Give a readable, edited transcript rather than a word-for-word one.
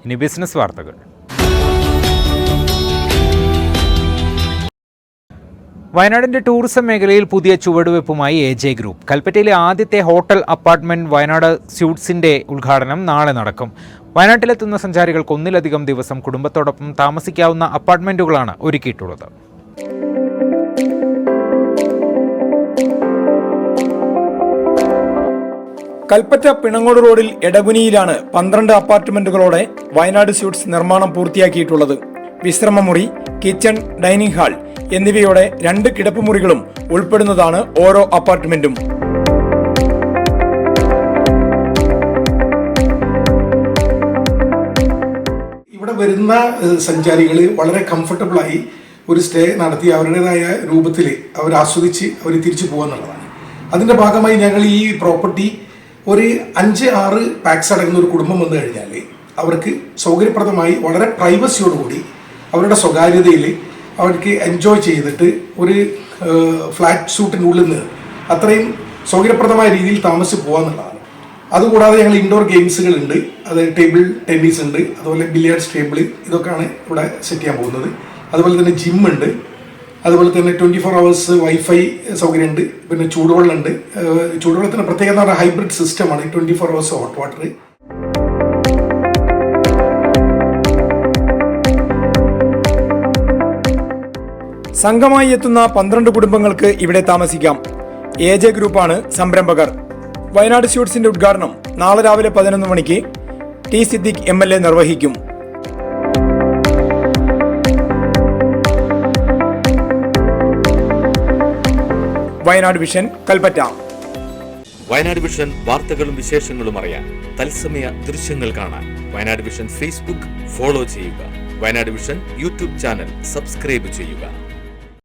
ഇനി ബിസിനസ് വാർത്തകൾ. വയനാടിന്റെ ടൂറിസം മേഖലയിൽ പുതിയ ചുവടുവെപ്പുമായി AJ ഗ്രൂപ്പ്. കൽപ്പറ്റയിലെ ആദ്യത്തെ ഹോട്ടൽ അപ്പാർട്ട്മെന്റ് വയനാട് സ്യൂട്ട്സിന്റെ ഉദ്ഘാടനം നാളെ നടക്കും. വയനാട്ടിലെത്തുന്ന സഞ്ചാരികൾക്ക് ഒന്നിലധികം ദിവസം കുടുംബത്തോടൊപ്പം താമസിക്കാവുന്ന അപ്പാർട്ട്മെന്റുകളാണ് ഒരുക്കിയിട്ടുള്ളത്. കൽപ്പറ്റ പിണങ്ങോട് റോഡിൽ എടകുനിയിലാണ് 12 അപ്പാർട്ട്മെന്റുകളോടെ വയനാട് സ്യൂട്ട്സ് നിർമ്മാണം പൂർത്തിയാക്കിയിട്ടുള്ളത്. വിശ്രമമുറി, കിച്ചൺ, ഡൈനിങ് ഹാൾ എന്നിവയോടെ 2 കിടപ്പുമുറികളും ഉൾപ്പെടുന്നതാണ് ഓരോ അപ്പാർട്ട്മെന്റും. ഇവിടെ വരുന്ന സഞ്ചാരികൾ വളരെ കംഫർട്ടബിളായി ഒരു സ്റ്റേ നടത്തി അവരുടേതായ രൂപത്തിൽ അവർ ആസ്വദിച്ച് അവർ തിരിച്ചു പോകുന്നുള്ളതാണ്. അതിന്റെ ഭാഗമായി ഞങ്ങൾ ഈ പ്രോപ്പർട്ടി ഒരു 5-6 പാക്സ് അടങ്ങുന്ന ഒരു കുടുംബം വന്നു കഴിഞ്ഞാൽ അവർക്ക് സൗകര്യപ്രദമായി വളരെ പ്രൈവസിയോടുകൂടി അവരുടെ സ്വകാര്യതയിൽ അവർക്ക് എൻജോയ് ചെയ്തിട്ട് ഒരു ഫ്ലാറ്റ് സ്യൂട്ടിനുള്ളിൽ നിന്ന് അത്രയും സൗകര്യപ്രദമായ രീതിയിൽ താമസിച്ച് പോകാന്നുള്ളതാണ്. അതുകൂടാതെ ഞങ്ങൾ ഇൻഡോർ ഗെയിംസുകളുണ്ട്, അത് ടേബിൾ ടെന്നീസ് ഉണ്ട്, അതുപോലെ ബില്ലിയാർഡ്സ് ടേബിൾ, ഇതൊക്കെയാണ് ഇവിടെ സെറ്റ് ചെയ്യാൻ പോകുന്നത്. അതുപോലെ തന്നെ ജിമ്മുണ്ട്, അതുപോലെ തന്നെ 24 hours വൈഫൈ സൗകര്യമുണ്ട്, പിന്നെ ചൂടുവെള്ളമുണ്ട്. ചൂടുവെള്ളത്തിന് പ്രത്യേകത എന്ന് പറഞ്ഞാൽ ഹൈബ്രിഡ് സിസ്റ്റമാണ്, 24 hours ഹോട്ട് വാട്ടർ. സംഘമായി എത്തുന്ന 12 കുടുംബങ്ങൾക്ക് ഇവിടെ താമസിക്കാം. AJ ഗ്രൂപ്പാണ് സംരംഭകർ. വയനാട് സ്യൂട്ട്സിന്റെ ഉദ്ഘാടനം നാളെ രാവിലെ 11 മണിക്ക് T. സിദ്ദിഖ് MLA നിർവഹിക്കും. വയനാട് വിഷൻ, കൽപ്പറ്റ. വയനാട് വിഷൻ വാർത്തകളും വിശേഷങ്ങളും അറിയാൻ തത്സമയ ദൃശ്യങ്ങൾ കാണാൻ വയനാട് വിഷൻ ഫേസ്ബുക്ക് ഫോളോ ചെയ്യുക. Wayanad vision YouTube channel subscribe ചെയ്യുക.